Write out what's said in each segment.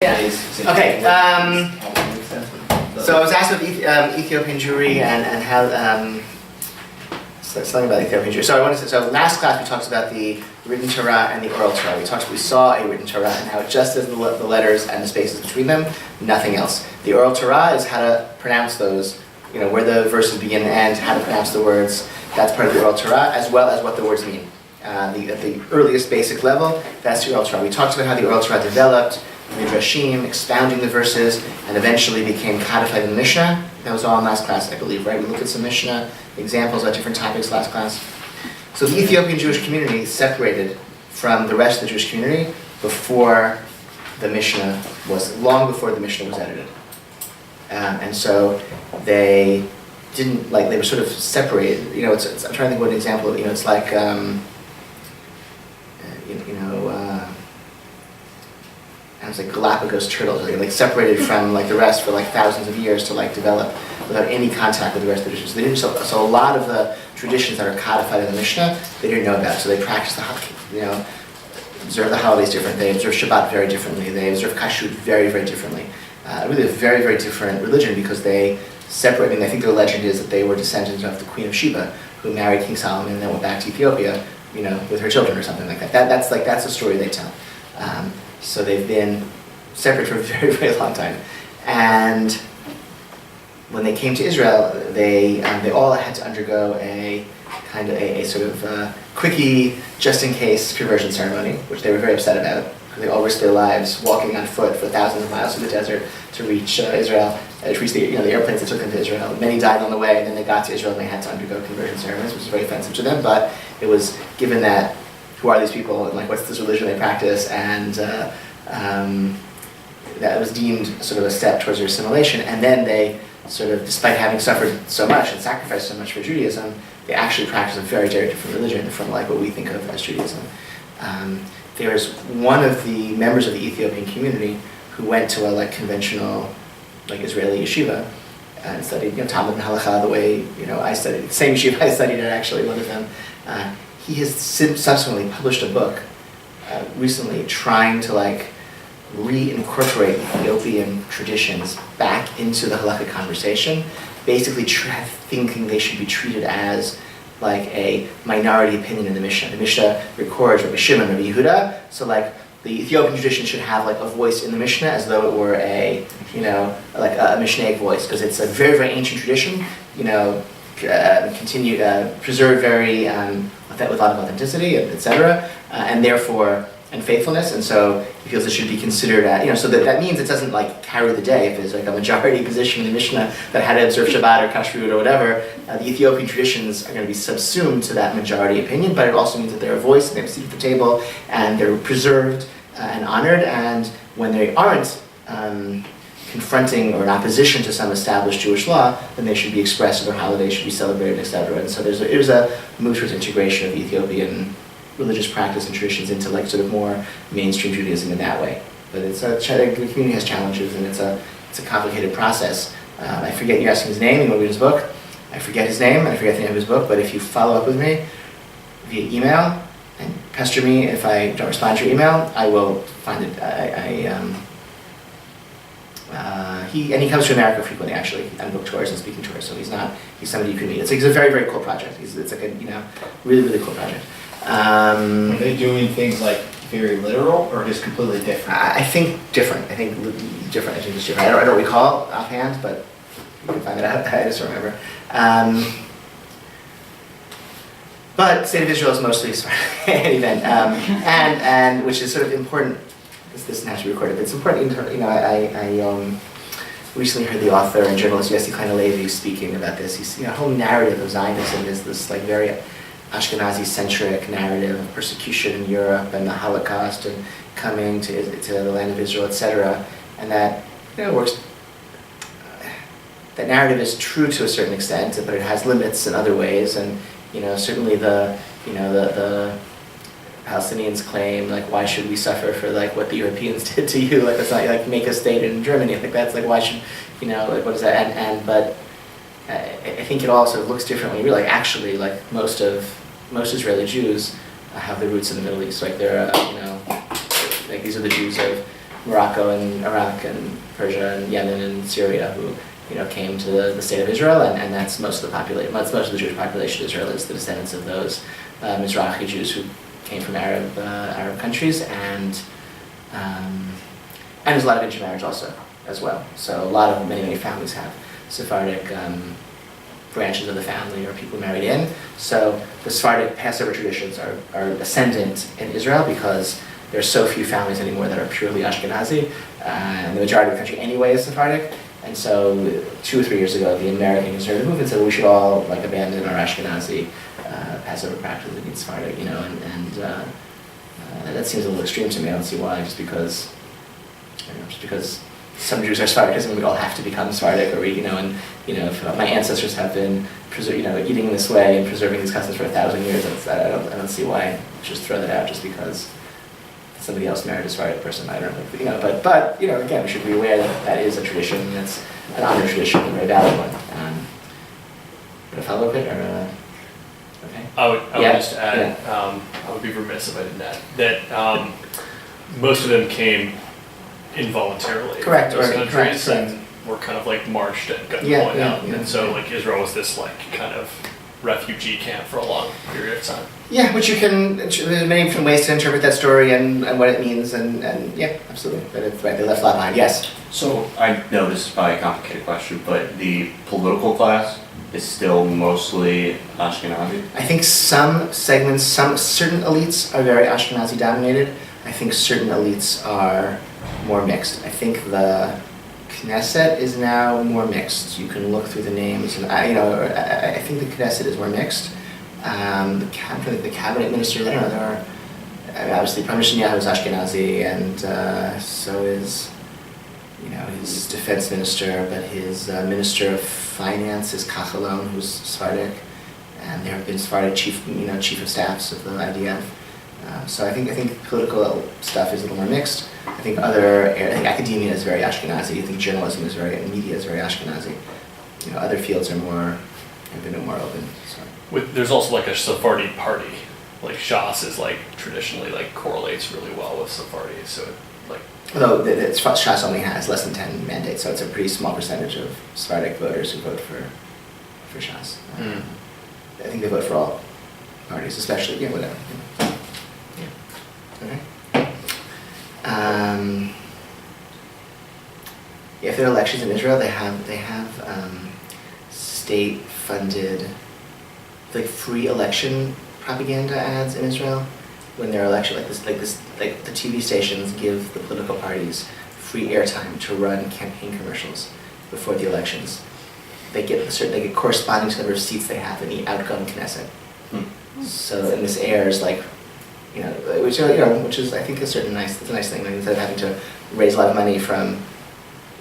Yeah. Okay. So I was asked about Ethiopian Jewry and how something about Ethiopian Jewry. So I wanted to. So last class we talked about the written Torah and the oral Torah. We saw a written Torah and how it just does the letters and the spaces between them, nothing else. The oral Torah is how to pronounce those. You know, where the verses begin and end, how to pronounce the words. That's part of the oral Torah, as well as what the words mean. At the earliest basic level, that's the oral Torah. We talked about how the oral Torah developed, Midrashim, expounding the verses, and eventually became codified in the Mishnah. That was all in last class, I believe, right? We looked at some Mishnah examples of different topics last class. So the Ethiopian Jewish community separated from the rest of the Jewish community before the Mishnah long before the Mishnah was edited. And so they didn't, they were sort of separated. You know, I'm trying to think of an example. You know, it's like, it's like Galapagos turtles, like separated from the rest for thousands of years to develop without any contact with the rest of the traditions. They didn't. So a lot of the traditions that are codified in the Mishnah, they didn't know about. So they practiced observe the holidays different. They observe Shabbat very differently. They observe Kashrut very, very differently. Really a very, very different religion because they separate. I think the legend is that they were descendants of the Queen of Sheba, who married King Solomon and then went back to Ethiopia, with her children or something like that. That's the story they tell. So they've been separate for a very, very long time. And when they came to Israel, they all had to undergo a kind of a sort of quickie, just-in-case conversion ceremony, which they were very upset about, because they all risked their lives walking on foot for thousands of miles through the desert to reach Israel, to reach the airplanes that took them to Israel. Many died on the way, and then they got to Israel and they had to undergo conversion ceremonies, which was very offensive to them, but it was given that who are these people, and what's this religion they practice, and that was deemed sort of a step towards their assimilation. And then they sort of, despite having suffered so much and sacrificed so much for Judaism, they actually practice a very, very different religion from what we think of as Judaism. There was one of the members of the Ethiopian community who went to a conventional Israeli yeshiva and studied Talmud and Halakha the way I studied. The same yeshiva I studied at, actually, one of them. He has subsequently published a book recently trying to reincorporate Ethiopian traditions back into the halakhic conversation, basically thinking they should be treated as a minority opinion in the Mishnah. The Mishnah records Rabbi Shimon, Rabbi Yehuda, so the Ethiopian tradition should have a voice in the Mishnah as though it were a Mishnaic voice, because it's a very, very ancient tradition, preserved very with a lot of authenticity, etc., and therefore and faithfulness, and so he feels it should be considered so that means it doesn't carry the day if there's a majority position in the Mishnah that had to observe Shabbat or Kashrut or whatever. The Ethiopian traditions are going to be subsumed to that majority opinion, but it also means that they're a voice and they have a seat at the table and they're preserved and honored, and when they aren't confronting or in opposition to some established Jewish law, then they should be expressed, or their holidays should be celebrated, etc. And so there's a move towards integration of Ethiopian religious practice and traditions into sort of more mainstream Judaism in that way. But the community has challenges, and it's a complicated process. I forget, you're asking his name, you want to read his book? I forget his name, and I forget the name of his book, but if you follow up with me via email and pester me if I don't respond to your email, I will find it. He comes to America frequently, actually, on book tours and speaking tours, so he's somebody you can meet. It's a very, very cool project. It's a really, really cool project. Are they doing things very literal, or just completely different? I think different. I think it's different. I don't recall offhand, but you can find it out. I just don't remember. But State of Israel is mostly event, and which is sort of important. This doesn't have to be recorded, but it's important. I recently heard the author and journalist Yossi Klein Halevi speaking about this. He's whole narrative of Zionism is this very Ashkenazi-centric narrative of persecution in Europe and the Holocaust and coming to the land of Israel, etc. And that works. That narrative is true to a certain extent, but it has limits in other ways. And certainly the Palestinians claim why should we suffer for what the Europeans did to you? It's not make a state in Germany. I think that's why should what is that? But I think it also looks different when you realize actually most Israeli Jews have their roots in the Middle East. They're these are the Jews of Morocco and Iraq and Persia and Yemen and Syria who came to the state of Israel, and that's most of the population. Most of the Jewish population of Israel is the descendants of those Mizrahi Jews who came from Arab countries, and there's a lot of intermarriage also as well. So many families have Sephardic branches of the family or people married in. So the Sephardic Passover traditions are ascendant in Israel because there are so few families anymore that are purely Ashkenazi, and the majority of the country anyway is Sephardic. And so 2 or 3 years ago, the American conservative movement said, well, we should all abandon our Ashkenazi Passover practice and eat Sephardic, and that seems a little extreme to me. I don't see why, just because some Jews are Sephardic doesn't mean we all have to become Sephardic, or if my ancestors have been eating in this way and preserving these customs for 1,000 years, I don't see why we should just throw that out just because somebody else married a Sephardic person. I don't know, but again, we should be aware that is a tradition. That's an honored tradition, a very valid one. A follow-up it, or okay? I would just add, I would be remiss if I didn't add that most of them came involuntarily. Correct. From those countries, Correct. and were kind of marched at gunpoint out, and so Israel was this kind of refugee camp for a long period of time. Yeah, which there's many different ways to interpret that story and what it means, and yeah, absolutely. But it's right, they left a lot behind. Yes. So I know this is probably a complicated question, but the political class is still mostly Ashkenazi? I think some segments, certain elites are very Ashkenazi dominated. I think certain elites are more mixed. I think the Knesset is now more mixed. You can look through the names, and I think the Knesset is more mixed. The cabinet ministers, I don't know, there are, obviously Prime Minister Netanyahu is Ashkenazi, and so is, his defense minister, but his minister of finance is Kachalon, who's Sephardic, and there have been Sephardic chief of staffs of the IDF. So I think political stuff is a little more mixed. I think academia is very Ashkenazi. I think journalism media is very Ashkenazi. Other fields have been more open. So. There's also a Sephardi party, Shas is traditionally correlates really well with Sephardi, so Although Shas only has less than 10 mandates, so it's a pretty small percentage of Sephardic voters who vote for Shas. I think they vote for all parties, especially whatever. Okay. If there are elections in Israel, they have state-funded, free election propaganda ads in Israel. When there are elections the TV stations give the political parties free airtime to run campaign commercials before the elections. They get corresponding to the number of seats they have in the outgoing Knesset. So, and this airs which is I think it's a nice thing. Instead of having to raise a lot of money from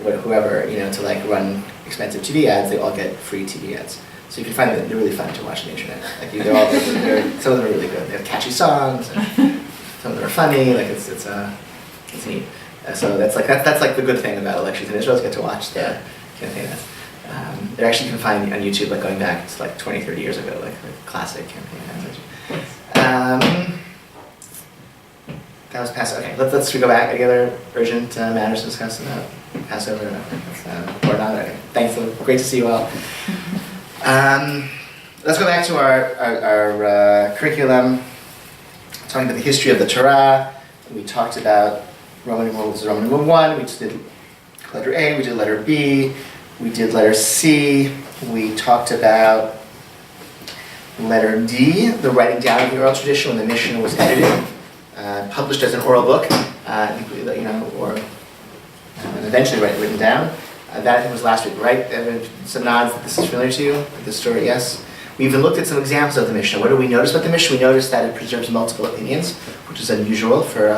whoever to run expensive TV ads, they all get free TV ads. So you can find that they're really fun to watch on the internet. Some of them are really good. They have catchy songs. And some of them are funny. It's neat. So that's the good thing about elections in Israel is you get to watch the campaign ads. They're actually, you can find on YouTube going back to 20, 30 years ago, the classic campaign ads. That was Passover. Okay, let's go back. Any other urgent matters to discuss about Passover? Or not? Okay. Thanks. Great to see you all. Let's go back to our curriculum. Talking about the history of the Torah. We talked about Roman numeral 1. We just did letter A. We did letter B. We did letter C. We talked about letter D, the writing down of the oral tradition when the Mishnah was edited. Published as an oral book, or and eventually written down. That I think was last week, right? Some nods that this is familiar to you, this story, yes? We even looked at some examples of the Mishnah. What do we notice about the Mishnah? We noticed that it preserves multiple opinions, which is unusual for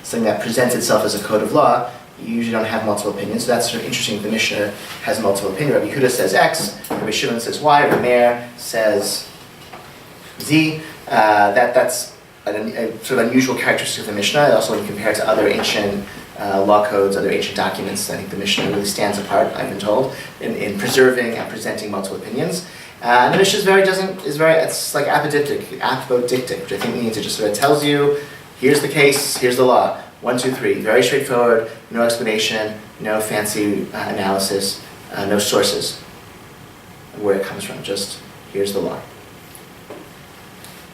something that presents itself as a code of law. You usually don't have multiple opinions, so that's interesting that the Mishnah has multiple opinions. Rabbi Yehuda says X, Rabbi Shimon says Y, Rabbi Meir says Z. That's a sort of unusual characteristic of the Mishnah. Also, when you compare it to other ancient law codes, other ancient documents, I think the Mishnah really stands apart, I've been told, in preserving and presenting multiple opinions. And the Mishnah it's like apodictic, which I think means it just sort of tells you, here's the case, here's the law. 1, 2, 3. Very straightforward, no explanation, no fancy analysis, no sources where it comes from, just here's the law.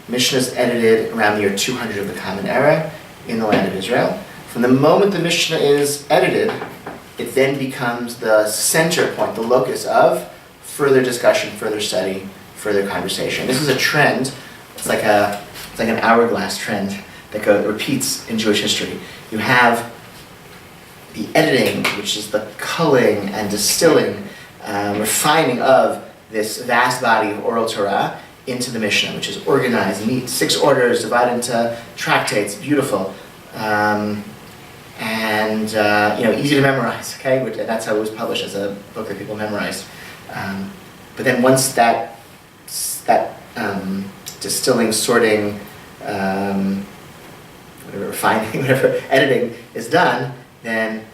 Mishnah is edited around the year 200 of the Common Era in the land of Israel. From the moment the Mishnah is edited, it then becomes the center point, the locus of further discussion, further study, further conversation. This is a trend. It's like an hourglass trend that repeats in Jewish history. You have the editing, which is the culling and distilling, refining of this vast body of oral Torah into the Mishnah, which is organized, neat, 6 orders divided into tractates, beautiful, and easy to memorize. Okay, and that's how it was published, as a book that people memorized. But then once that distilling, sorting, whatever, refining, whatever, editing is done, then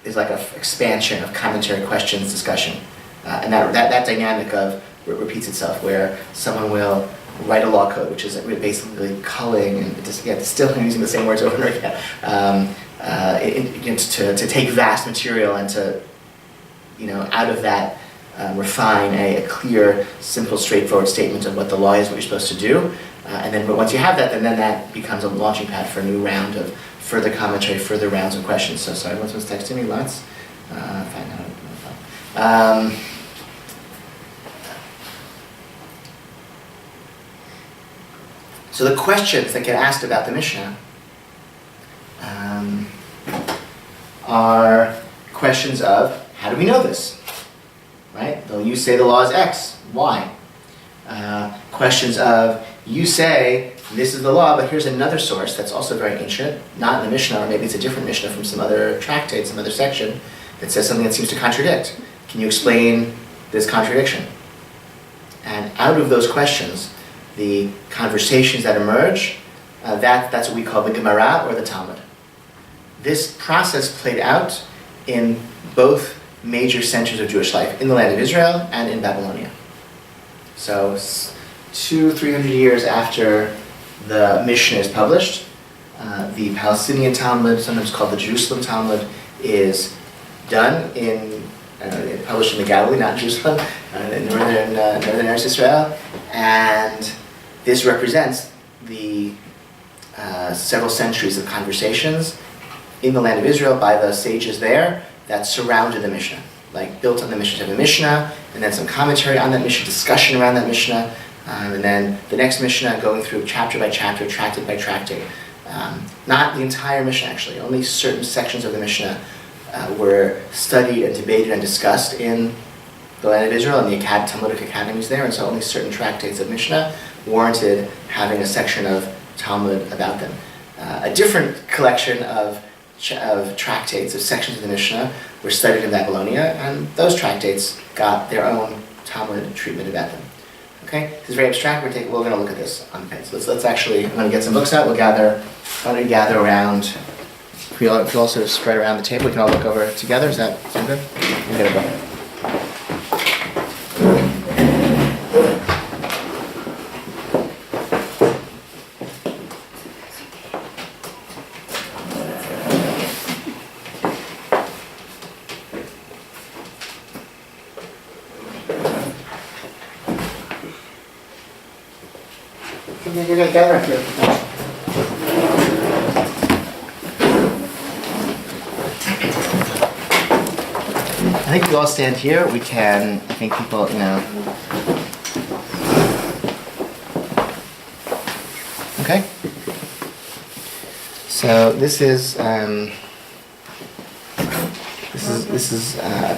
there's like an expansion of commentary, questions, discussion. And that dynamic of repeats itself, where someone will write a law code, which is basically culling and distilling, using the same words over and over again, to take vast material and to, out of that, refine a clear, simple, straightforward statement of what the law is, what you're supposed to do. And then once you have that, then that becomes a launching pad for a new round of further commentary, further rounds of questions. So sorry, someone's texting me lots. So the questions that get asked about the Mishnah are questions of, how do we know this? Right? You say the law is X. Why? Questions of, you say this is the law, but here's another source that's also very ancient, not in the Mishnah, or maybe it's a different Mishnah from some other tractate, some other section, that says something that seems to contradict. Can you explain this contradiction? And out of those questions, the conversations that emerge, that's what we call the Gemara or the Talmud. This process played out in both major centers of Jewish life, in the land of Israel and in Babylonia. So 200-300 years after the Mishnah is published, the Palestinian Talmud, sometimes called the Jerusalem Talmud, is done published in the Galilee, not Jerusalem, in northern Eretz Israel, and this represents the several centuries of conversations in the land of Israel by the sages there that surrounded the Mishnah, like built on the Mishnah. To have a Mishnah, and then some commentary on that Mishnah, discussion around that Mishnah, and then the next Mishnah going through chapter by chapter, tractate by tractate. Not the entire Mishnah, actually. Only certain sections of the Mishnah were studied and debated and discussed in the land of Israel and the Talmudic academies there, and so only certain tractates of Mishnah warranted having a section of Talmud about them. A different collection of tractates, of sections of the Mishnah, were studied in Babylonia, and those tractates got their own Talmud treatment about them. Okay, this is very abstract. We're going to look at this on the page. So let's actually, I'm going to get some books out. Why don't we gather around? If we all sort of spread around the table, we can all look over it together. Is that sound good? We'll get a book. You're going to gather up here. I think we all stand here. We can, I think people, Okay. So this is a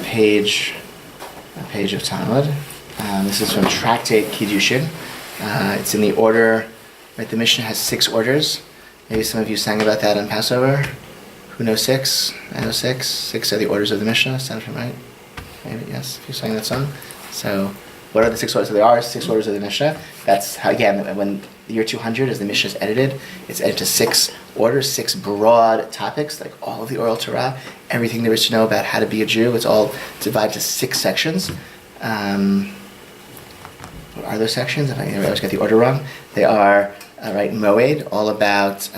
page of Talmud. This is from Tractate Kiddushin. It's in the order, right? The Mishnah has 6 orders. Maybe some of you sang about that on Passover. Who knows 6? I know 6. 6 are the orders of the Mishnah. Sound right? Maybe, yes, if you sang that song. So, what are the 6 orders? So there are 6 orders of the Mishnah. That's how, again, when the year 200, as the Mishnah is edited, it's edited to 6 orders, 6 broad topics, like all of the oral Torah, everything there is to know about how to be a Jew. It's all divided to 6 sections. What are those sections? I always get the order wrong. They are, Moed, all about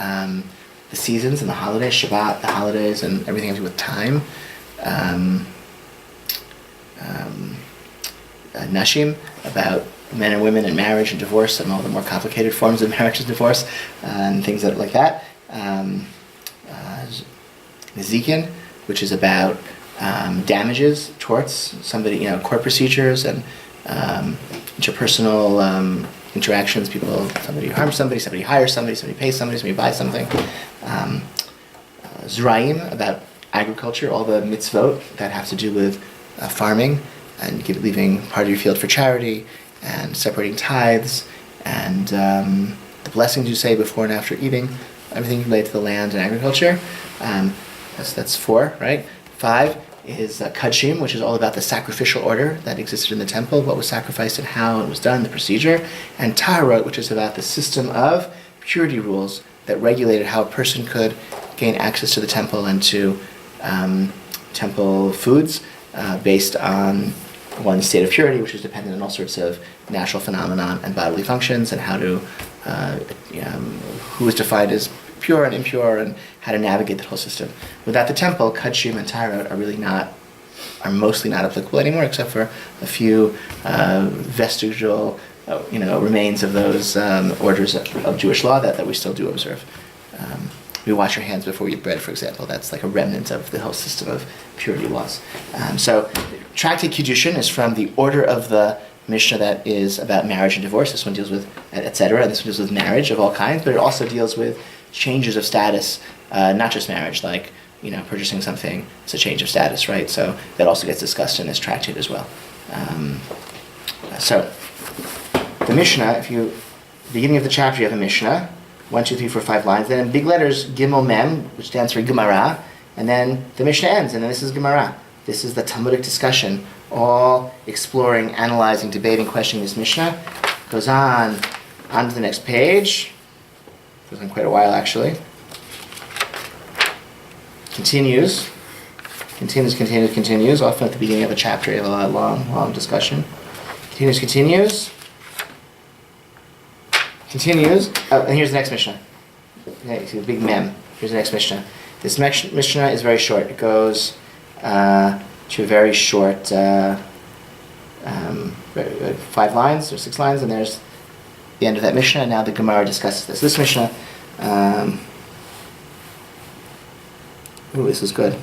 the seasons and the holidays, Shabbat, the holidays, and everything to do with time. Nashim, about men and women and marriage and divorce and all the more complicated forms of marriage and divorce and things like that. Nezikin, which is about damages, torts, somebody, court procedures and interpersonal interactions. Somebody harms somebody, somebody hires somebody, somebody pays somebody buys something. Zraim, about agriculture, all the mitzvot that have to do with farming and leaving part of your field for charity and separating tithes and the blessings you say before and after eating, everything related to the land and agriculture. That's 4, right? 5 is Kudshim, which is all about the sacrificial order that existed in the temple, what was sacrificed and how it was done, the procedure. And Taharot, which is about the system of purity rules that regulated how a person could gain access to the temple and to temple foods based on one state of purity, which is dependent on all sorts of natural phenomenon and bodily functions, and how to who is defined as pure and impure, and how to navigate the whole system. Without the temple, Kudshim and Taharot are mostly not applicable anymore, except for a few vestigial, remains of those orders of Jewish law that we still do observe. We wash our hands before we eat bread, for example. That's like a remnant of the whole system of purity laws. So, Tractate Kiddushin is from the order of the Mishnah that is about marriage and divorce. This one deals with etc. This one deals with marriage of all kinds, but it also deals with changes of status, not just marriage, like purchasing something. It's a change of status, right? So that also gets discussed in this tractate as well. So the Mishnah, beginning of the chapter, you have a Mishnah, 1, 2, 3, 4, 5 lines. Then in big letters, Gimel Mem, which stands for Gemara, and then the Mishnah ends, and then this is Gemara. This is the Talmudic discussion, all exploring, analyzing, debating, questioning this Mishnah. Goes on to the next page. Goes on quite a while, actually. Continues. Often at the beginning of a chapter, you have a long discussion. Continues. Oh, and here's the next Mishnah. Okay, see the big mem. Here's the next Mishnah. This next Mishnah is very short. It goes to a very short 5 lines or 6 lines, and there's the end of that Mishnah. And now the Gemara discusses this. This Mishnah, this is good,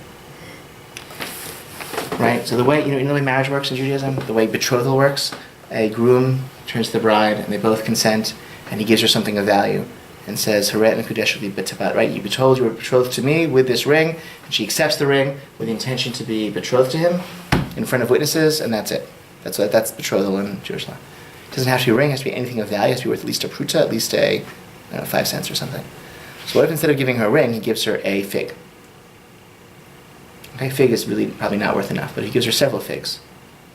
right? So the way the way marriage works in Judaism, the way betrothal works, a groom turns to the bride, and they both consent, and he gives her something of value, and says, "Haret mekudesh li b'tabat." Right? You were betrothed to me with this ring, and she accepts the ring with the intention to be betrothed to him in front of witnesses, and that's it. That's betrothal in Jewish law. It doesn't have to be a ring; it has to be anything of value. It has to be worth at least a pruta, at least 5 cents or something. So what if instead of giving her a ring, he gives her a fig? Okay, fig is really probably not worth enough, but he gives her several figs.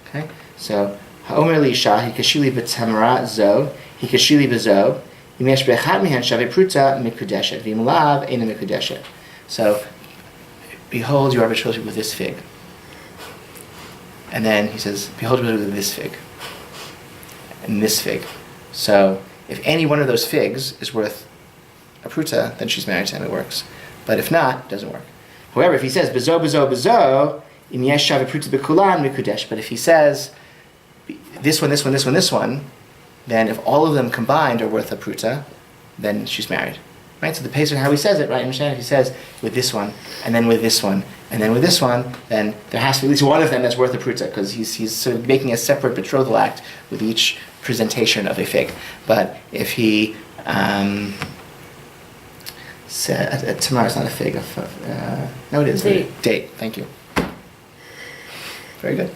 Okay, so ha'omer li'isha hikashili b'tamara zo hikashili b'zo. So, behold, you are betrothed with this fig. And then he says, behold, you are betrothed with this fig. And this fig. So, if any one of those figs is worth a pruta, then she's married to him, it works. But if not, it doesn't work. However, if he says, bezo, bezo, bezo, im yesh shav pruta bekulan mikudesh. But if he says, this one, then if all of them combined are worth a pruta, then she's married. Right? So the Pesach, how he says it, right? Understand? If he says with this one, and then with this one, and then with this one, then there has to be at least one of them that's worth a pruta, because he's sort of making a separate betrothal act with each presentation of a fig. But if he said, tomorrow's not a fig. No, it is. Date. Thank you. Very good.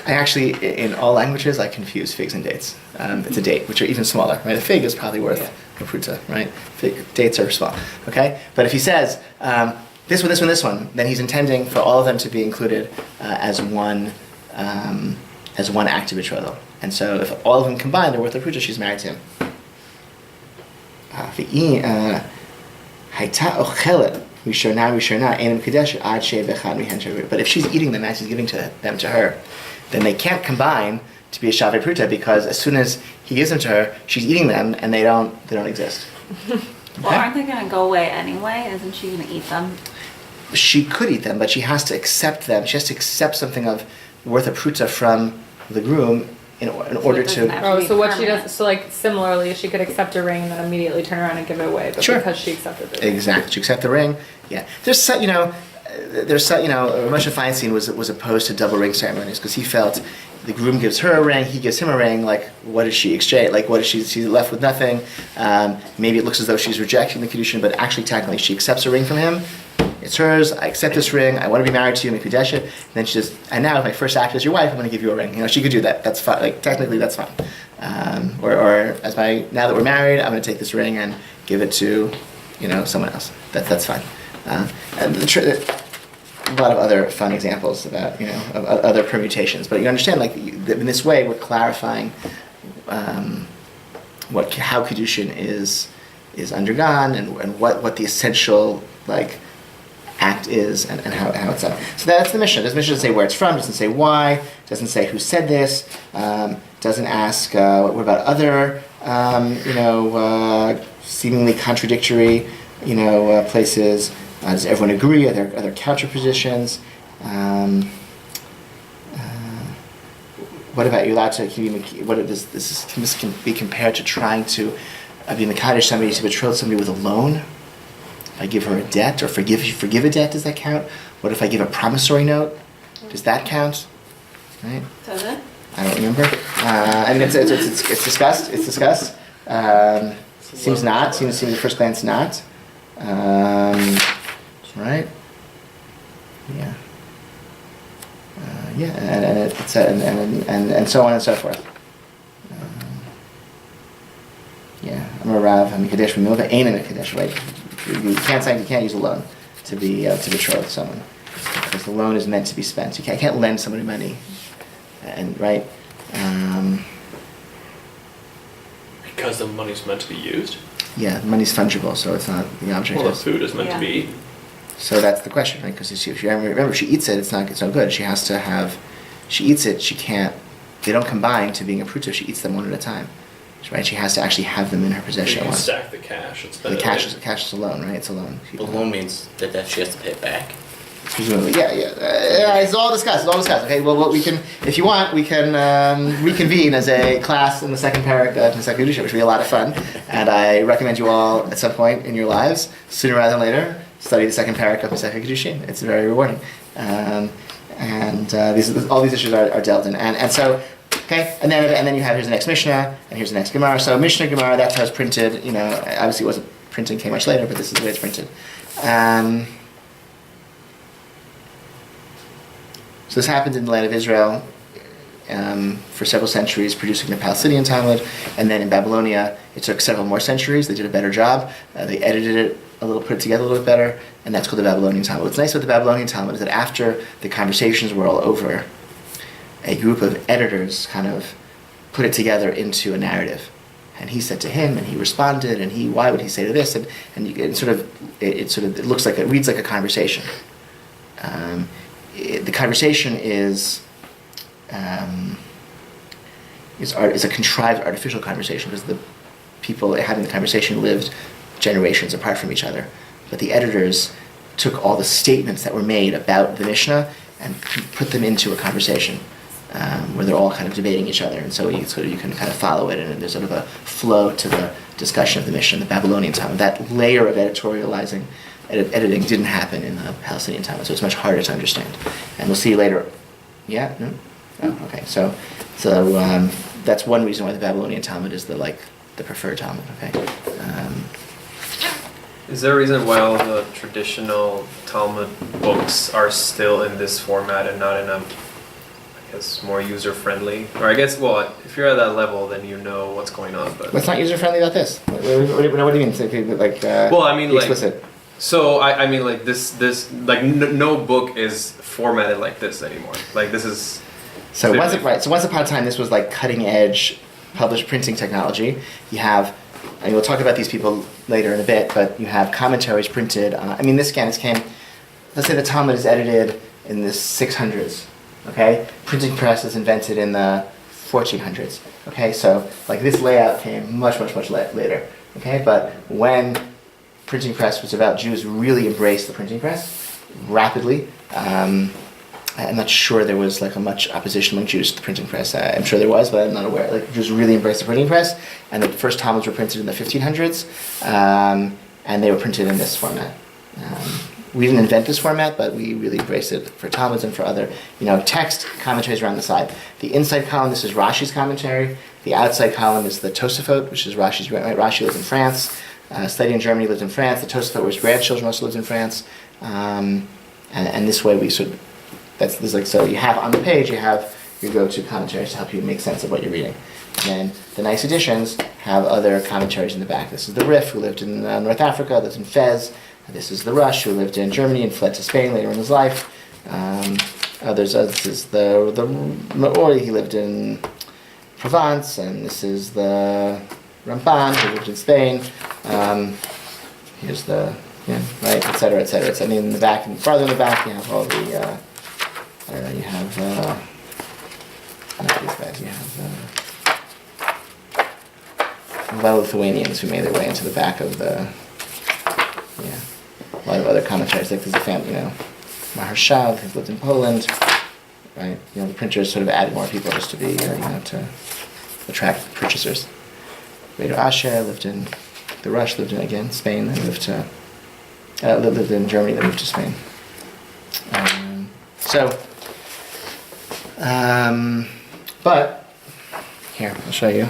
I actually, in all languages, I confuse figs and dates. It's a date, which are even smaller, right? A fig is probably worth a pruta, right? Dates are small, okay? But if he says, this one, then he's intending for all of them to be included as one act of betrothal. And so if all of them combined are worth a pruta, she's married to him. But if she's eating them as he's giving them to her, then they can't combine to be a shavei pruta, because as soon as he gives them to her, she's eating them and they don't exist. Well, aren't they gonna go away anyway? Isn't she gonna eat them? She could eat them, but she has to accept them. She has to accept something of worth a pruta from the groom in order it doesn't to. have- Oh, be so what she permanent. does, so like similarly, she could accept a ring and then immediately turn around and give it away, but Sure. because she accepted the ring. Exactly. She accept the ring. Yeah. There's some, Moshe Feinstein was opposed to double ring ceremonies because he felt the groom gives her a ring, he gives him a ring. Like, what does she exchange? Like, what is she's left with nothing? Maybe it looks as though she's rejecting the kiddushin, but actually, technically, she accepts a ring from him. It's hers. I accept this ring. I want to be married to you, Mikudesh it. And then she says, and now, my first act as your wife, I'm going to give you a ring. She could do that. That's fine. Like, technically, that's fine. Or now that we're married, I'm going to take this ring and give it to, someone else. That's fine. And a lot of other fun examples about, of other permutations. But you understand, like, in this way, we're clarifying how Kiddushin is undergone and what the essential, like, act is and how it's done. So that's the Mishnah. The Mishnah doesn't say where it's from, doesn't say why, doesn't say who said this, doesn't ask what about other, seemingly contradictory, places. Does everyone agree? Are there other counter positions? What about you allowed to? This can be compared to trying to be Mekadesh somebody, to betroth somebody with a loan. If I give her a debt or forgive a debt, does that count? What if I give a promissory note? Does that count? Right? Does it? I don't remember. I mean, it's discussed. It's discussed. Seems not. Seems at first glance not. Right? Yeah. And so on and so forth. Yeah, I'm a Rav. I'm a Kadesh. Milva ain't a Kadesh. Right? You can't use a loan to betroth someone because the loan is meant to be spent. You can't lend somebody money, and right. Because the money's meant to be used? Yeah, money's fungible, so it's not the object. Well, the food is meant to be Yeah. eaten. So that's the question, right? Because if she eats it, it's no good. She has to have. She eats it. She can't. They don't combine to being a pruta. She eats them one at a time, right? She has to actually have them in her You possession. can at once. stack the cash and spend The it cash later. is a loan, right? It's a loan. The loan means that she has to pay it back. Presumably, yeah. It's all discussed. Okay. Well, what we can, if you want, we can reconvene as a class in the second parak of Masechet Kedusha, which would be a lot of fun. And I recommend you all at some point in your lives, sooner rather than later, study the second parak of Masechet Kedusha. It's very rewarding, all these issues are dealt in, and so. Okay, and then you have here's the next Mishnah, and here's the next Gemara. So Mishnah, Gemara, that's how it's printed. Obviously it wasn't printing came much later, but this is the way it's printed. So this happened in the land of Israel for several centuries, producing the Palestinian Talmud, and then in Babylonia it took several more centuries. They did a better job. They edited it a little, put it together a little bit better, and that's called the Babylonian Talmud. What's nice about the Babylonian Talmud is that after the conversations were all over, a group of editors kind of put it together into a narrative. And he said to him, and he responded, and why would he say to this? And it looks like, it reads like a conversation. The conversation is a contrived artificial conversation because the people having the conversation lived generations apart from each other. But the editors took all the statements that were made about the Mishnah and put them into a conversation. Where they're all kind of debating each other, and so you can kind of follow it, and there's sort of a flow to the discussion of the Mishnah, the Babylonian Talmud. That layer of editorializing, editing didn't happen in the Palestinian Talmud, so it's much harder to understand. And we'll see later. Yeah, no, oh, okay. So that's one reason why the Babylonian Talmud is the preferred Talmud. Okay. Is there a reason why all the traditional Talmud books are still in this format and not in a more user-friendly? Or I guess, well, if you're at that level, then you know what's going on. But What's not user-friendly about this? What do you mean? Well, I mean, be like, explicit. so I mean, like this, like no book is formatted like this anymore. Like this is. So once upon a time, this was like cutting-edge published printing technology. You have, and we'll talk about these people later in a bit, but you have commentaries printed. This came. Let's say the Talmud is edited in the 600s. Okay, printing press is invented in the 1400s. Okay, so like this layout came much later. Okay, but when printing press was about, Jews really embraced the printing press rapidly. I'm not sure there was like a much opposition among Jews to the printing press. I'm sure there was, but I'm not aware. Like Jews really embraced the printing press, and the first Talmuds were printed in the 1500s, and they were printed in this format. We didn't invent this format, but we really embraced it for Talmuds and for other, text commentaries around the side. The inside column, this is Rashi's commentary. The outside column is the Tosafot, which is Rashi's. Right? Rashi lives in France. Studied in Germany, lived in France. The Tosafot, where his grandchildren also lived in France. And this way we sort of, so you have on the page, you have your go-to commentaries to help you make sense of what you're reading. And then the nice editions have other commentaries in the back. This is the Rif, who lived in North Africa, lived in Fez. This is the Rush, who lived in Germany and fled to Spain later in his life. This is the Maori, he lived in Provence, and this is the Ramban, who lived in Spain. Here's the, right, et cetera, et cetera. It's, in the back, and farther in the back, you have all the, you have, not these guys, you have a lot of Lithuanians who made their way into the back of the, a lot of other commentaries, like there's a family, Maharshal, who lived in Poland, right? The printers sort of added more people just to be, to attract purchasers. Raider Asher lived in, the Rush lived in, again, Spain, then lived in Germany, then moved to Spain. But, here, I'll show you.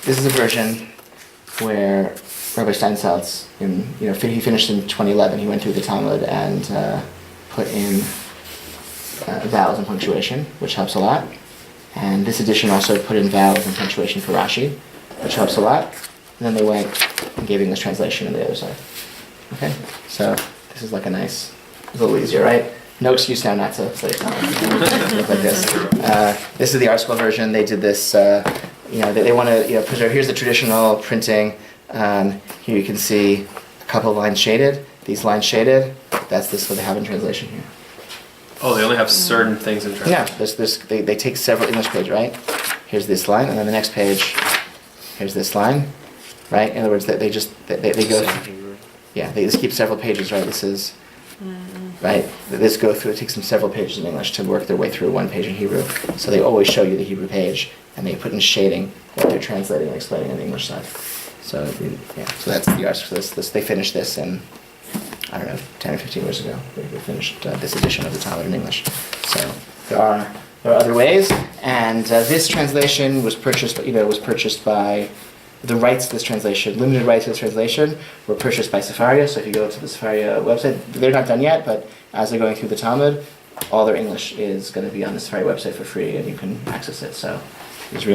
This is a version where Rabbi Steinsaltz, he finished in 2011. He went through the Talmud and put in vowels and punctuation, which helps a lot. And this edition also put in vowels and punctuation for Rashi, which helps a lot. And then they went and gave English translation on the other side. Okay, so this is like a nice, a little easier, right? No excuse now not to study Talmud. Look like this. This is the art school version. They did this. They want to preserve. Here's the traditional printing. Here you can see a couple of lines shaded. These lines shaded. That's what they have in translation here. Oh, they only have certain things in translation. Yeah, they take several English pages, right? Here's this line, and then the next page, here's this line, right? In other words, they go through. Yeah, they just keep several pages, right? This is. Right? This go through, it takes them several pages in English to work their way through one page in Hebrew. So they always show you the Hebrew page, and they put in shading what they're translating and explaining on the English side. So, so that's the art. So this, they finished this in, 10 or 15 years ago. They finished this edition of the Talmud in English. So there are other ways, and this translation was purchased by the rights to this translation, limited rights to this translation, were purchased by Sefaria. So if you go to the Sefaria website, they're not done yet, but as they're going through the Talmud, all their English is going to be on the Sefaria website for free, and you can access it. So there's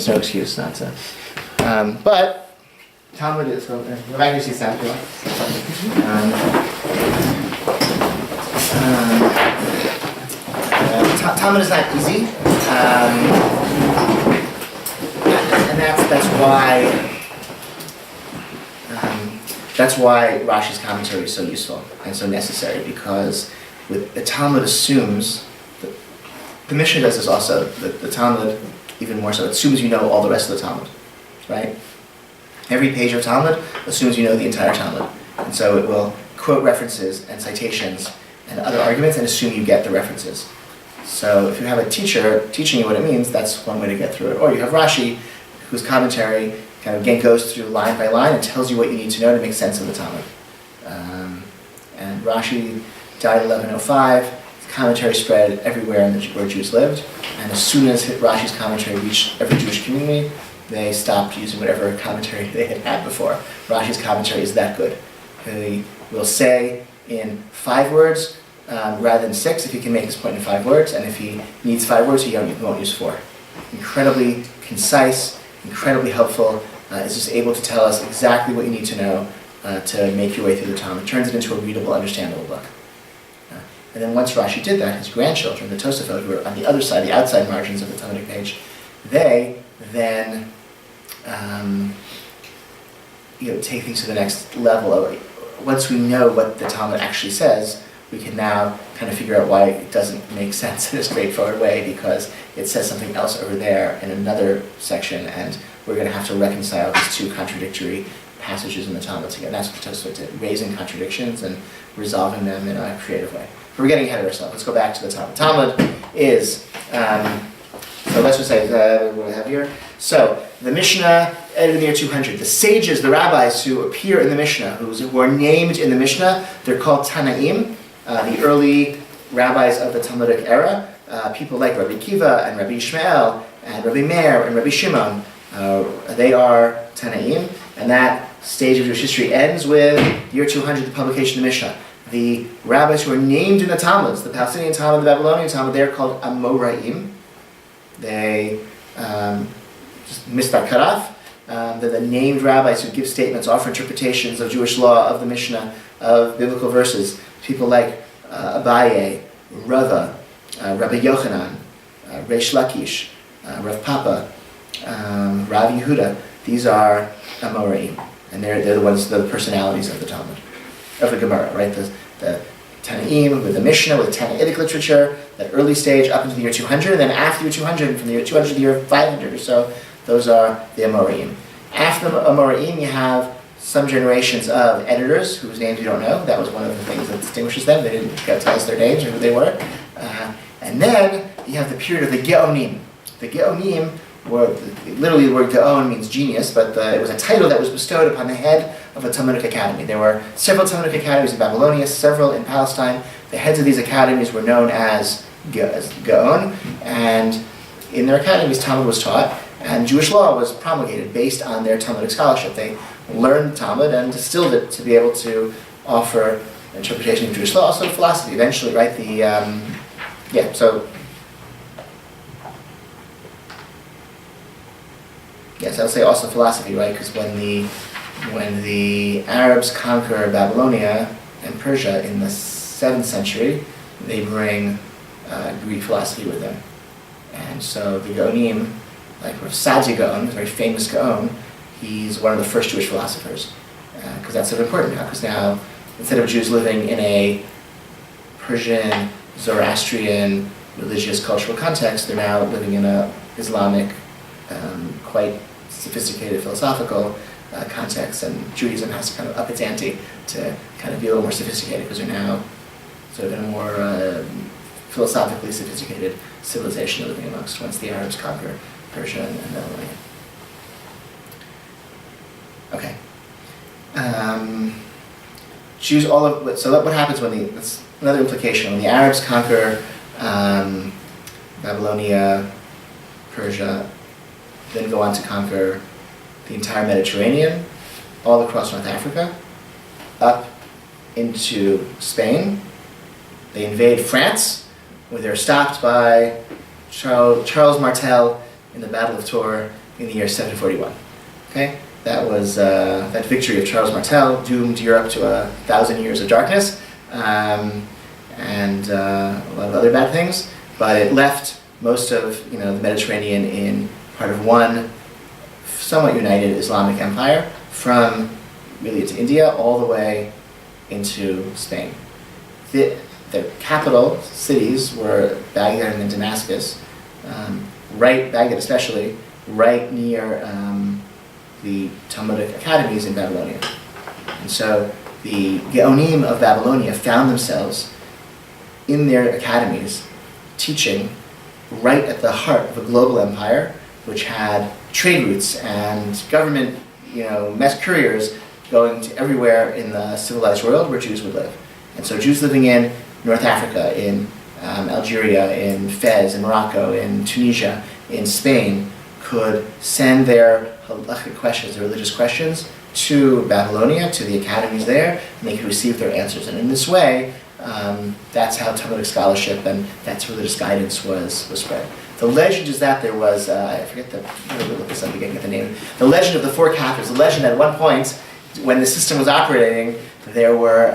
no excuse not to. But Talmud is, go back to your seat, Sam, if you want. Talmud is not easy. And that's why Rashi's commentary is so useful and so necessary, because the Talmud assumes, the Mishnah does this also, the Talmud even more so, it assumes you know all the rest of the Talmud, right? Every page of Talmud assumes you know the entire Talmud, and so it will quote references and citations and other arguments and assume you get the references. So if you have a teacher teaching you what it means, that's one way to get through it. Or you have Rashi, whose commentary kind of again goes through line by line and tells you what you need to know to make sense of the Talmud. And Rashi died in 1105. His commentary spread everywhere where Jews lived. And as soon as Rashi's commentary reached every Jewish community, they stopped using whatever commentary they had had before. Rashi's commentary is that good. He will say in 5 words rather than 6 if he can make his point in 5 words. And if he needs 5 words, he won't use 4. Incredibly concise, incredibly helpful. Is just able to tell us exactly what you need to know to make your way through the Talmud. It turns it into a readable, understandable book. And then once Rashi did that, his grandchildren, the Tosafot, who were on the other side, the outside margins of the Talmudic page, they then take things to the next level. Once we know what the Talmud actually says, we can now kind of figure out why it doesn't make sense in a straightforward way, because it says something else over there in another section, and we're going to have to reconcile these two contradictory passages in the Talmud together. That's what Tosfot did, raising contradictions and resolving them in a creative way. But we're getting ahead of ourselves. Let's go back to the Talmud. Talmud is, so let's just say, what do we have here? So, the Mishnah, in the year 200, the sages, the rabbis who appear in the Mishnah, who are named in the Mishnah, they're called Tanaim, the early rabbis of the Talmudic era, people like Rabbi Kiva and Rabbi Ishmael and Rabbi Meir and Rabbi Shimon. They are Tanaim, and that stage of Jewish history ends with the year 200, the publication of the Mishnah. The rabbis who are named in the Talmuds, the Palestinian Talmud, the Babylonian Talmud, they're called Amoraim. They just missed that cutoff. They're the named rabbis who give statements, offer interpretations of Jewish law, of the Mishnah, of biblical verses. People like Abaye, Rava, Rabbi Yochanan, Reish Lakish, Rav Papa, Rav Yehuda. These are Amoraim, and they're the ones, the personalities of the Talmud, of the Gemara, right? The Tanaim with the Mishnah, with Tanaitic literature, that early stage up into the year 200, and then after the year 200, and from the year 200 to the year 500 or so, those are the Amoraim. After the Amoraim, you have some generations of editors whose names you don't know. That was one of the things that distinguishes them. They didn't tell us their names or who they were. And then you have the period of the Geonim. The Geonim were, literally the word Geon means genius, but it was a title that was bestowed upon the head of a Talmudic academy. There were several Talmudic academies in Babylonia, several in Palestine. The heads of these academies were known as Geon, and in their academies Talmud was taught, and Jewish law was promulgated based on their Talmudic scholarship. They learned Talmud and distilled it to be able to offer interpretation of Jewish law, also philosophy. Eventually, right? Yes, I'll say also philosophy, right? Because when the Arabs conquer Babylonia and Persia in the 7th century, they bring Greek philosophy with them. And so the Gaonim, like Rav Saadia Gaon, a very famous Gaon, he's one of the first Jewish philosophers. Because that's so important now, because now, instead of Jews living in a Persian, Zoroastrian, religious, cultural context, they're now living in a Islamic, quite sophisticated philosophical context, and Judaism has to kind of up its ante to kind of be a little more sophisticated, because they're now sort of in a more philosophically sophisticated civilization they're living amongst once the Arabs conquer Persia and Babylonia. Okay. Jews so what happens that's another implication, when the Arabs conquer Babylonia, Persia, then go on to conquer the entire Mediterranean, all across North Africa, up into Spain. They invade France, where they're stopped by Charles Martel in the Battle of Tours in the year 741. Okay? That was that victory of Charles Martel doomed Europe to 1,000 years of darkness and a lot of other bad things, but it left most of the Mediterranean in part of one somewhat united Islamic empire, from really to India all the way into Spain. The capital cities were Baghdad and then Damascus, Baghdad especially, right near the Talmudic academies in Babylonia. And so the Geonim of Babylonia found themselves in their academies teaching right at the heart of a global empire which had trade routes and government, mess couriers going to everywhere in the civilized world where Jews would live. And so Jews living in North Africa, in Algeria, in Fez, in Morocco, in Tunisia, in Spain, could send their halachic questions, their religious questions, to Babylonia, to the academies there, and they could receive their answers. And in this way, that's how Talmudic scholarship and that's religious guidance was spread. The legend is that there was, I forget I'm going to look this up again, get the name. The legend of the four captives. The legend at one point, when the system was operating, there were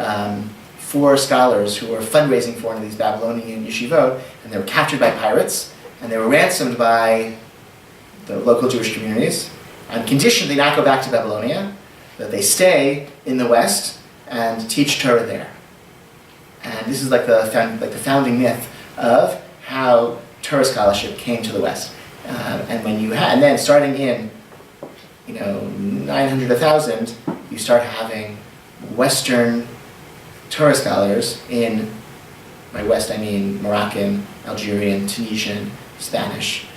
4 scholars who were fundraising for one of these Babylonian yeshivot, and they were captured by pirates, and they were ransomed by the local Jewish communities on condition they not go back to Babylonia. that they stay in the West and teach Torah there. And this is like the founding myth of how Torah scholarship came to the West. And then starting in 900, 1000, you start having Western Torah scholars in, by West I mean Moroccan, Algerian, Tunisian, Spanish,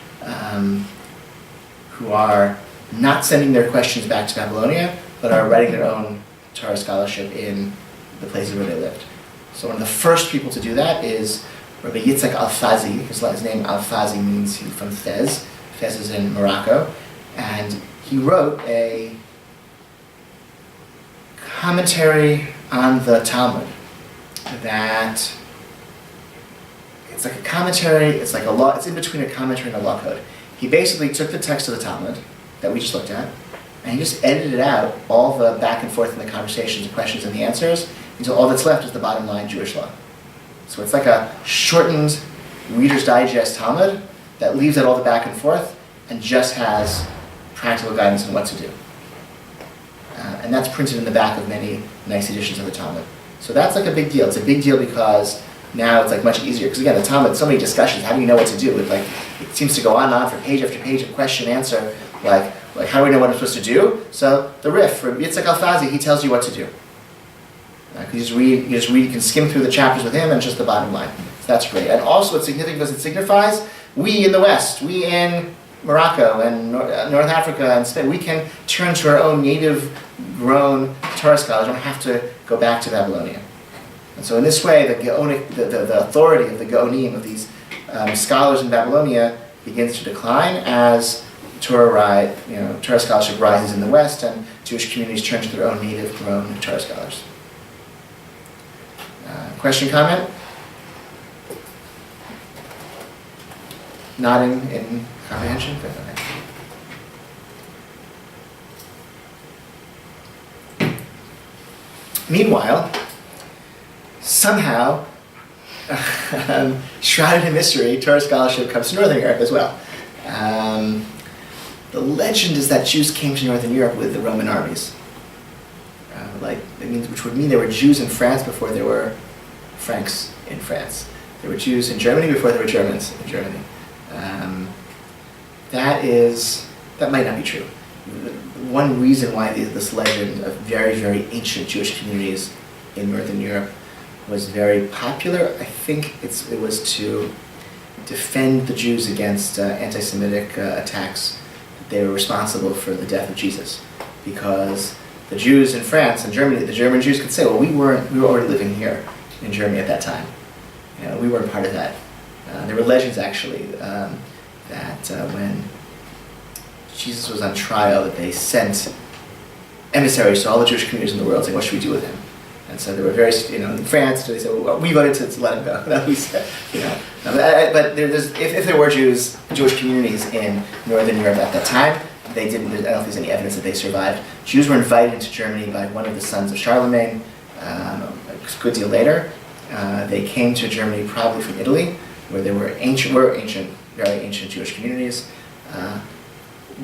who are not sending their questions back to Babylonia, but are writing their own Torah scholarship in the places where they lived. So one of the first people to do that is Rabbi Yitzhak Al-Fazi. His name Al-Fazi means he's from Fez. Fez is in Morocco. And he wrote a commentary on the Talmud that it's like a commentary, it's like a law, it's in between a commentary and a law code. He basically took the text of the Talmud that we just looked at, and he just edited out all the back and forth in the conversations, the questions and the answers, until all that's left is the bottom line Jewish law. So it's like a shortened Reader's Digest Talmud that leaves out all the back and forth and just has practical guidance on what to do. And that's printed in the back of many nice editions of the Talmud. So that's like a big deal. It's a big deal because now it's like much easier. Because again, the Talmud, so many discussions. How do you know what to do? It seems to go on and on for page after page of question answer. Like how do we know what I'm supposed to do? So the Rif, for Yitzhak Al-Fazi, he tells you what to do. You just read, you can skim through the chapters with him and just the bottom line. So that's great. And also it's significant because it signifies we in the West, we in Morocco and North Africa and Spain, we can turn to our own native-grown Torah scholars. We don't have to go back to Babylonia. And so in this way, the authority of the Gaonim, of these scholars in Babylonia, begins to decline as Torah scholarship rises in the West and Jewish communities turn to their own native-grown Torah scholars. Question, comment? Nodding in comprehension? Good, okay. Meanwhile, somehow, shrouded in mystery, Torah scholarship comes to Northern Europe as well. The legend is that Jews came to Northern Europe with the Roman armies. Which would mean there were Jews in France before there were Franks in France. There were Jews in Germany before there were Germans in Germany. That might not be true. One reason why this legend of very, very ancient Jewish communities in Northern Europe was very popular, I think it was to defend the Jews against anti-Semitic attacks. They were responsible for the death of Jesus. Because the Jews in France and Germany, the German Jews could say, well, we were already living here in Germany at that time. We weren't part of that. There were legends actually that when Jesus was on trial, that they sent emissaries to all the Jewish communities in the world saying, what should we do with him? And so there were various, in France, they said, well, we voted to let him go. No, we said, But if there were Jewish communities in Northern Europe at that time, I don't think there's any evidence that they survived. Jews were invited into Germany by one of the sons of Charlemagne a good deal later. They came to Germany probably from Italy, where there were very ancient Jewish communities.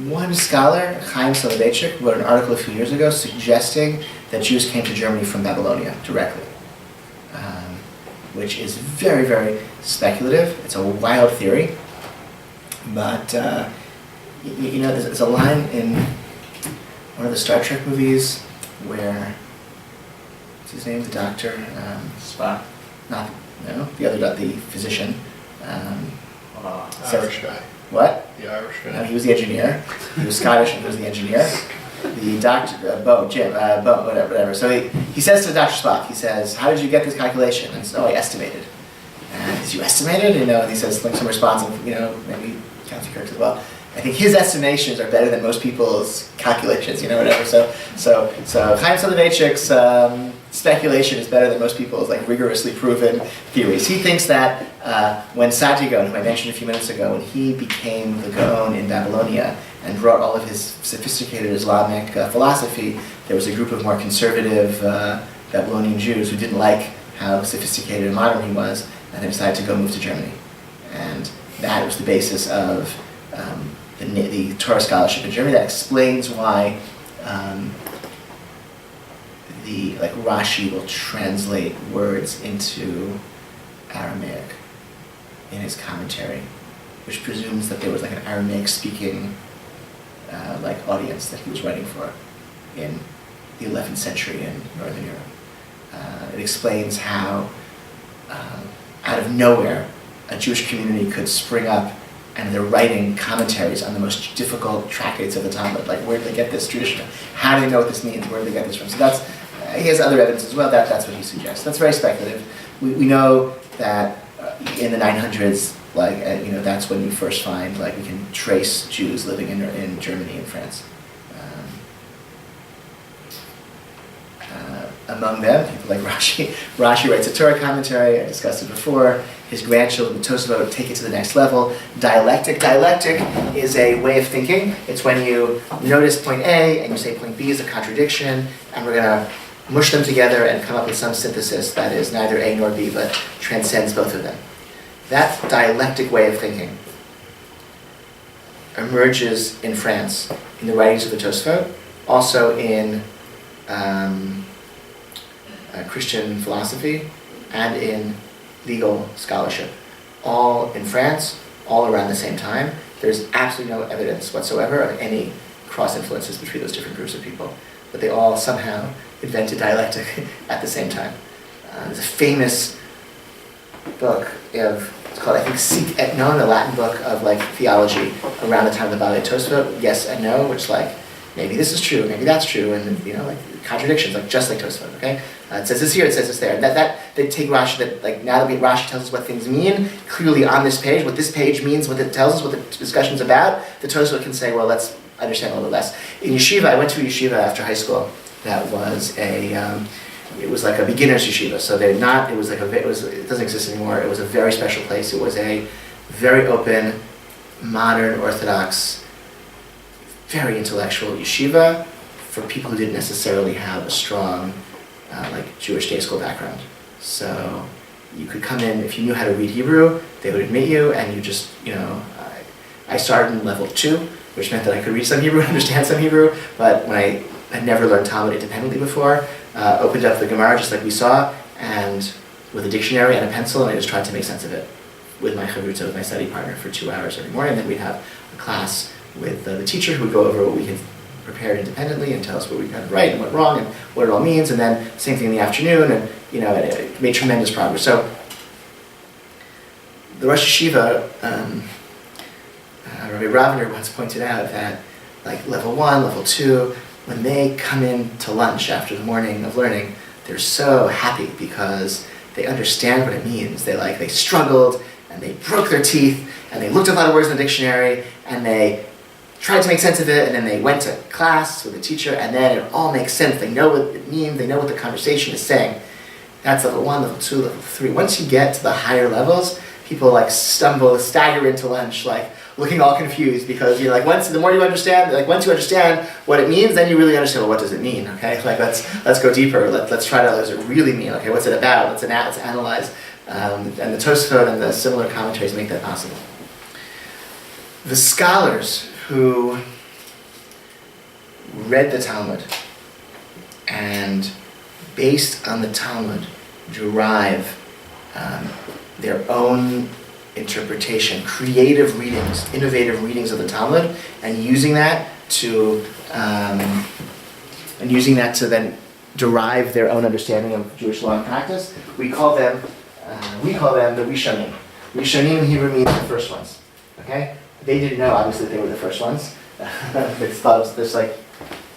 One scholar, Chaim Soloveitchik, wrote an article a few years ago suggesting that Jews came to Germany from Babylonia directly, which is very, very speculative. It's a wild theory, but there's a line in one of the Star Trek movies where, what's his name, the doctor? Spock? The physician. Irish guy. What? The Irish guy. No, he was the engineer. He was Scottish and he was the engineer. The doctor, Bo, whatever. So he says to Dr. Spock, he says, how did you get this calculation? And he says, I estimated. And he says, you estimated? And he says, like some response, maybe Captain Kirk as well. I think his estimations are better than most people's calculations, whatever. So Chaim Soloveitchik's speculation is better than most people's rigorously proven theories. He thinks that when Sati Gaon, who I mentioned a few minutes ago, when he became the Gaon in Babylonia and brought all of his sophisticated Islamic philosophy, there was a group of more conservative Babylonian Jews who didn't like how sophisticated and modern he was, and they decided to go move to Germany. And that was the basis of the Torah scholarship in Germany. That explains why like Rashi will translate words into Aramaic in his commentary, which presumes that there was like an Aramaic speaking like audience that he was writing for in the 11th century in Northern Europe. It explains how out of nowhere a Jewish community could spring up and they're writing commentaries on the most difficult tractates of the Talmud. Like, where did they get this tradition? How do they know what this means? Where did they get this from? So that's, he has other evidence as well. That's what he suggests. That's very speculative. We know that in the 900s, like, that's when you first find, like, we can trace Jews living in Germany and France. Among them, people like Rashi. Rashi writes a Torah commentary, I discussed it before. His grandchildren, the Tosafot, take it to the next level. Dialectic is a way of thinking. It's when you notice point A and you say point B is a contradiction, and we're going to mush them together and come up with some synthesis that is neither A nor B, but transcends both of them. That dialectic way of thinking emerges in France in the writings of the Tosafot, also in Christian philosophy, and in legal scholarship. All in France, all around the same time. There's absolutely no evidence whatsoever of any cross-influences between those different groups of people, but they all somehow invented dialectic at the same time. There's a famous book it's called, I think, Sic et Non, the Latin book of like theology around the time of the Baalei Tosafot, Yes and No, which like, maybe this is true, maybe that's true, and like contradictions, like just like Tosafot, okay? It says this here, it says this there. That they take Rashi, that like now that Rashi tells us what things mean, clearly on this page, what this page means, what it tells us, what the discussion's about, the Tosafot can say, well, let's understand a little bit less. In yeshiva, I went to a yeshiva after high school that was it was like a beginner's yeshiva, so it doesn't exist anymore. It was a very special place. It was a very open, modern, Orthodox, very intellectual yeshiva for people who didn't necessarily have a strong like Jewish day school background. So you could come in, if you knew how to read Hebrew, they would admit you, and you just, I started in level 2, which meant that I could read some Hebrew and understand some Hebrew, but when I had never learned Talmud independently before, opened up the Gemara just like we saw, and with a dictionary and a pencil, and I just tried to make sense of it with my chavruta, with my study partner for 2 hours every morning, and then we'd have a class with the teacher who would go over what we had prepared independently and tell us what we got right and what wrong and what it all means, and then same thing in the afternoon, and it made tremendous progress. So the Rosh Yeshiva, Rabbi Ravner once pointed out that like level 1, level 2, when they come in to lunch after the morning of learning, they're so happy because they understand what it means. They struggled and they broke their teeth and they looked at a lot of words in the dictionary and they tried to make sense of it, and then they went to class with the teacher, and then it all makes sense. They know what it means, they know what the conversation is saying. That's level 1, level 2, level 3. Once you get to the higher levels, people like stagger into lunch, like looking all confused, because the more you understand, once you understand what it means, then you really understand, well, what does it mean, okay? Like let's go deeper, let's try to, what does it really mean, okay? What's it about? Let's analyze. And the Tosafot and the similar commentaries make that possible. The scholars who read the Talmud and based on the Talmud derive their own interpretation, creative readings, innovative readings of the Talmud, and using that to then derive their own understanding of Jewish law and practice. We call them the Rishonim. Rishonim in Hebrew means the first ones. Okay? They didn't know, obviously, that they were the first ones. They thought it was this, I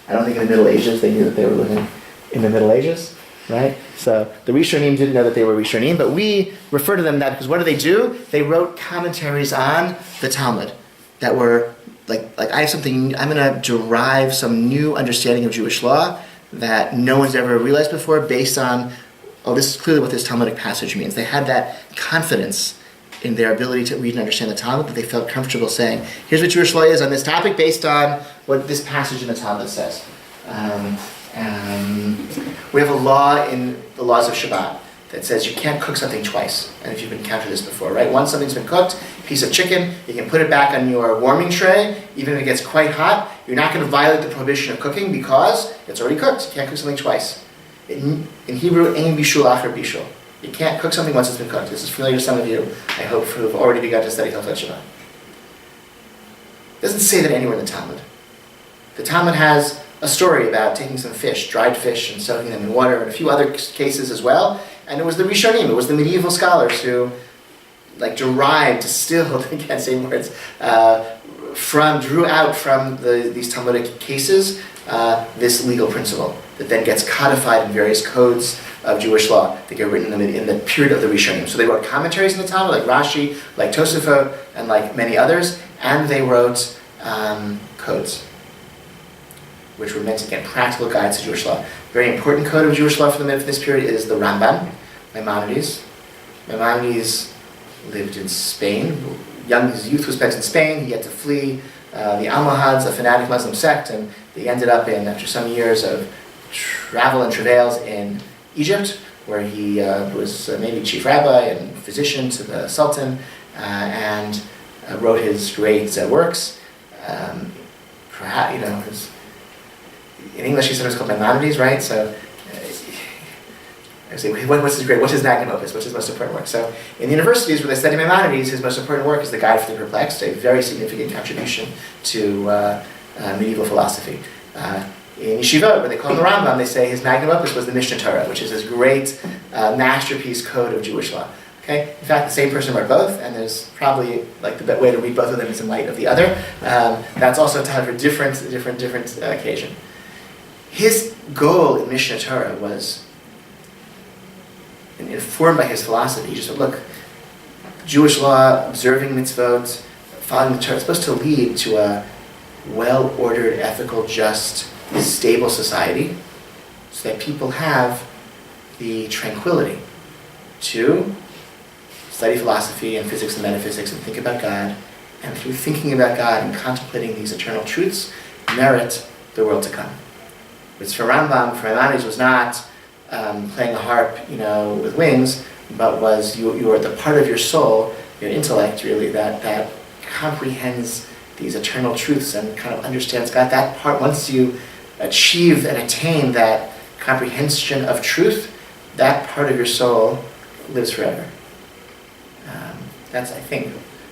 don't think in the Middle Ages they knew that they were living in the Middle Ages, right? So the Rishonim didn't know that they were Rishonim, but we refer to them that because what do? They wrote commentaries on the Talmud that were I have something, I'm going to derive some new understanding of Jewish law that no one's ever realized before based on, this is clearly what this Talmudic passage means. They had that confidence in their ability to read and understand the Talmud, that they felt comfortable saying, here's what Jewish law is on this topic based on what this passage in the Talmud says. We have a law in the laws of Shabbat that says you can't cook something twice. And if you've encountered this before, right? Once something's been cooked, piece of chicken, you can put it back on your warming tray, even if it gets quite hot. You're not going to violate the prohibition of cooking because it's already cooked. You can't cook something twice. In Hebrew, ein bishul acher bishul. You can't cook something once it's been cooked. This is familiar to some of you, I hope, who have already begun to study Hilchot Shabbat. It doesn't say that anywhere in the Talmud. The Talmud has a story about taking some fish, dried fish, and soaking them in water, and a few other cases as well. And it was the Rishonim, it was the medieval scholars who derived, distilled, I can't say words, drew out from these Talmudic cases this legal principle that then gets codified in various codes of Jewish law that get written in the period of the Rishonim. So they wrote commentaries in the Talmud, like Rashi, like Tosafot, and like many others, and they wrote codes, which were meant to get practical guides to Jewish law. Very important code of Jewish law for this period is the Rambam, Maimonides. Maimonides lived in Spain. His youth was spent in Spain. He had to flee the Almohads, a fanatic Muslim sect, and they ended up after some years of travel and travails in Egypt, where he was maybe chief rabbi and physician to the Sultan, and wrote his great works. Perhaps, in English he said it was called Maimonides, right? So, I say, what's his magnum opus? What's his most important work? So, in the universities where they study Maimonides, his most important work is the Guide for the Perplexed, a very significant contribution to medieval philosophy. In Yeshivot, where they call him the Rambam, they say his magnum opus was the Mishnah Torah, which is this great masterpiece code of Jewish law. Okay? In fact, the same person wrote both, and there's probably the way to read both of them is in light of the other. That's also a time for different occasion. His goal in Mishnah Torah was, informed by his philosophy, he just said, look, Jewish law, observing mitzvot, following the Torah, it's supposed to lead to a well-ordered, ethical, just, stable society, so that people have the tranquility to study philosophy and physics and metaphysics and think about God, and through thinking about God and contemplating these eternal truths, merit the world to come. Which for Maimonides was not playing a harp, with wings, but was your the part of your soul, your intellect, really, that comprehends these eternal truths and kind of understands God. That part, once you achieve and attain that comprehension of truth, that part of your soul lives forever. That's, I think,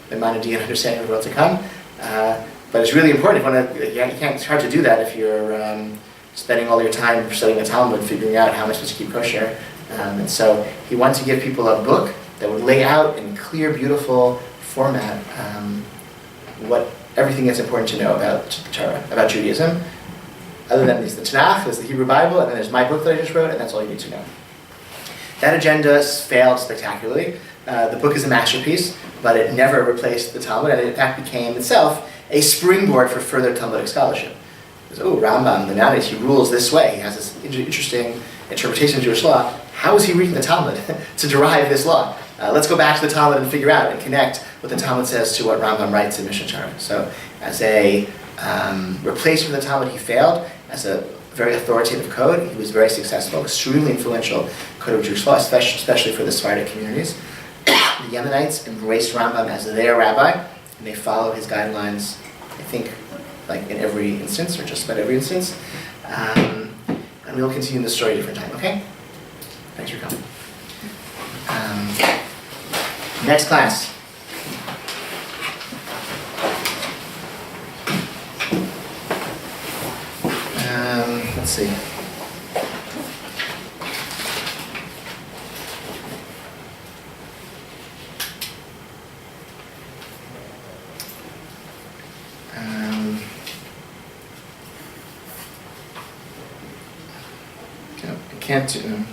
the Maimonidean understanding of the world to come. But it's really important. It's hard to do that if you're spending all your time studying the Talmud, figuring out how much to keep kosher. And so he wanted to give people a book that would lay out in clear, beautiful format what everything that's important to know about the Torah, about Judaism. Other than the Tanakh, there's the Hebrew Bible, and then there's my book that I just wrote, and that's all you need to know. That agenda failed spectacularly. The book is a masterpiece, but it never replaced the Talmud, and it in fact became itself a springboard for further Talmudic scholarship. Rambam, the Maimonides, he rules this way. He has this interesting interpretation of Jewish law. How is he reading the Talmud to derive this law? Let's go back to the Talmud and figure out and connect what the Talmud says to what Rambam writes in Mishnah Torah. So, as a replacement of the Talmud, he failed. As a very authoritative code, he was very successful, extremely influential code of Jewish law, especially for the Sephardic communities. The Yemenites embraced Rambam as their rabbi, and they follow his guidelines, I think, in every instance, or just about every instance. And we'll continue the story at a different time, okay? Thanks for coming. Next class. Let's see. Can't do.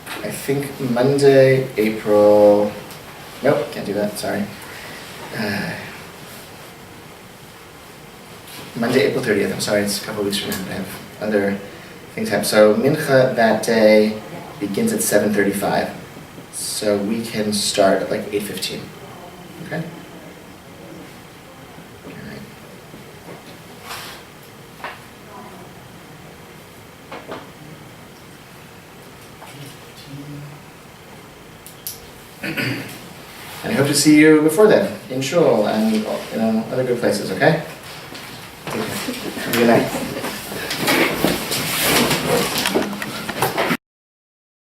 I think Monday, April. Nope, can't do that. Sorry. Monday, April 30th. I'm sorry, it's a couple of weeks from now. I have other things happen. So Mincha that day begins at 7:35. So we can start at 8:15. Okay. And I hope to see you before then, in Shul and other good places, okay? Take care. Have a good night.